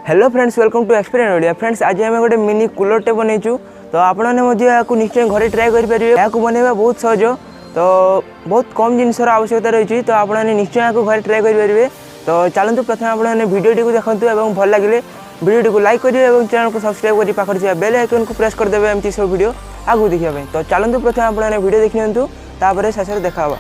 Hello friends, welcome to experience Odia. Friends, आज आम गोटे मिनी कूलरटे बनईचु। तो आपको निश्चय घरे ट्राए करेंगे। यहाँ बनवा बहुत सहज, तो बहुत कम जिनसर आवश्यकता रही। तो आपने निश्चय यहाँ घरे ट्राए करेंगे। तो चलते प्रथम आपने भिडियोटी को देखते और भल लगे भिडियोटी को लाइक करेंगे और चैनल को सब्सक्राइब कर पाखे बेल आइकन को प्रेस करदे एमती सब वीडियो आगू देखा। तो चलते प्रथम आपने वीडियो देखि निंतु शेष देखा।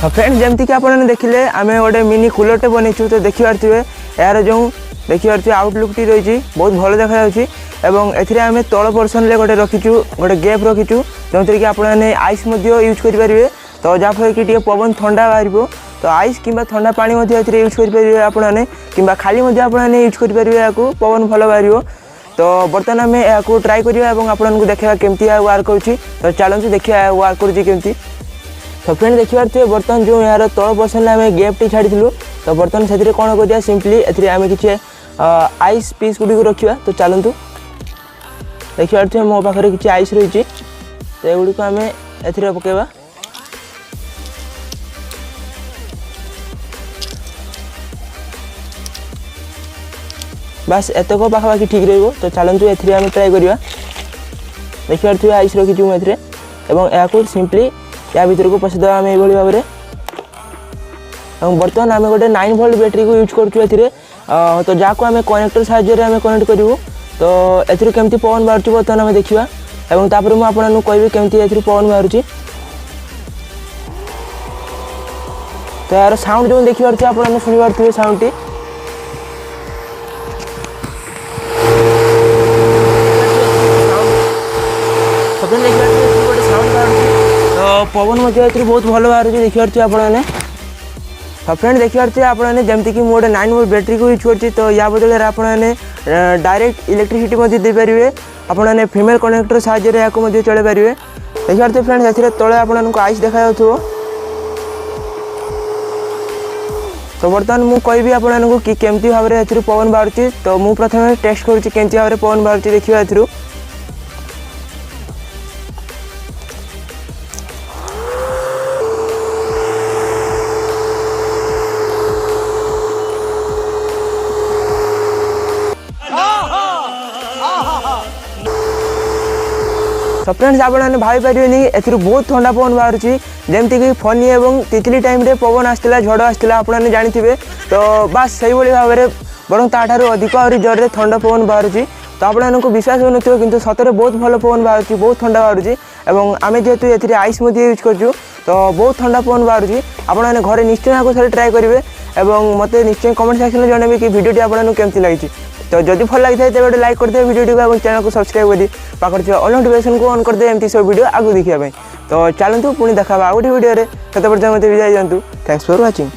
फ्रेंड्स, जमती कि आपने देखिले आम गोटे मिनी कूलरटे बनईचु। तो देखिपे यार जो देखिपे आउटलुक टी रही बहुत भल देखा। आम तल पोर्सन गोटे रखीचु, गोटे गैप रखीचु जो कि आपने आइस यूज करेंगे। तो जहाँफल कि पवन ठंडा बाहर। तो आइस कि ठंडा पानी यूज करेंगे आपने कि खाली आपने यूज करेंगे। पवन भल बाहर। तो बर्तमान आम यहाँ ट्राए करवा और आपको देखा केमती वर्क होची। तो चलते देखिए वर्क करमती। तो फ्रेंड देखिए बर्तमान जो यार तल पर्सन आम गैपटी छाड़ी। तो बर्तमान से कौन कर सिंपली आम कि आइस पीस गुड़ी रखा। तो चलतु देखिए मो पाखे किसी आइस रही। तो युड़ आम ए पकेबा। बस एतक पाखापाखि ठीक रही। तो चलतु ए ट्राए करवा। देखिए आइस रखी मुझे और सिंपली या भर को पशिद आम ये भाव में। बर्तमान आम गोटे 9 वोल्ट बैटेरी को यूज कर। तो जहाँ आम कनेक्टर साहाय्य कनेक्ट करूँ। तो ए केमती पवन बाहर बर्तमान आम देखा और तापर मुझे कहबी केमती ए पवन बाहर। तो यार साउंड जो देखिए आप शुणी साउंड टी। गोटे साउंड बाहर। तो पवन बहुत भल बाहर देखिए आपने। तो फ्रेंड देखिए आपने जमती कि गोटे 9 वोल्ट बैटेरी को यूज कर। तो या बदल आपने डायरेक्ट इलेक्ट्रिसिटी देपारे। आपने फीमेल कनेक्टर साहाय्य चल पारे। देखिए फ्रेंड से तले आपको आइस देखा। तो बर्तमान मुझे कहबी आपको कि केमती भाव में पवन बाहर। तो मुझे प्रथम टेस्ट करुँच केमती भाव में पवन बाहर देखिए। तो फ्रेंड्स आपने भाई पारे ए बहुत ठंडा पवन बाहर। जमती कि फनी और तितली टाइम रे पवन आसला झड़ आसला आपने जानी। तो बस से भाव में बरं ताठू अधिक आहरी जोर ठंडा पवन बाहर। तो आपको विश्वास हो कि सतरे बहुत भल पवन बाहर बहुत ठंडा बाहर। और आम जेहेतु ये आइस यूज कर। तो बहुत ठंडा पवन बाहर। आपने घरे निश्चय थोड़े ट्राए करेंगे और मत निश्चय कमेंट सेक्शन में जनइबे कि वीडियो आपको केमती लगी। तो जदि भल लगी है गोटे लाइक करदे वीडियो को चैनल को सब्सक्राइब कर पाखे ऑल नोटिफिकेशन को ऑन करदे एमती सब वीडियो आगू देखा। तो चलतु पुणी देखा गोटे वीडियो से। तब पर्यटन मत विदाय दिंतु। Thanks for watching.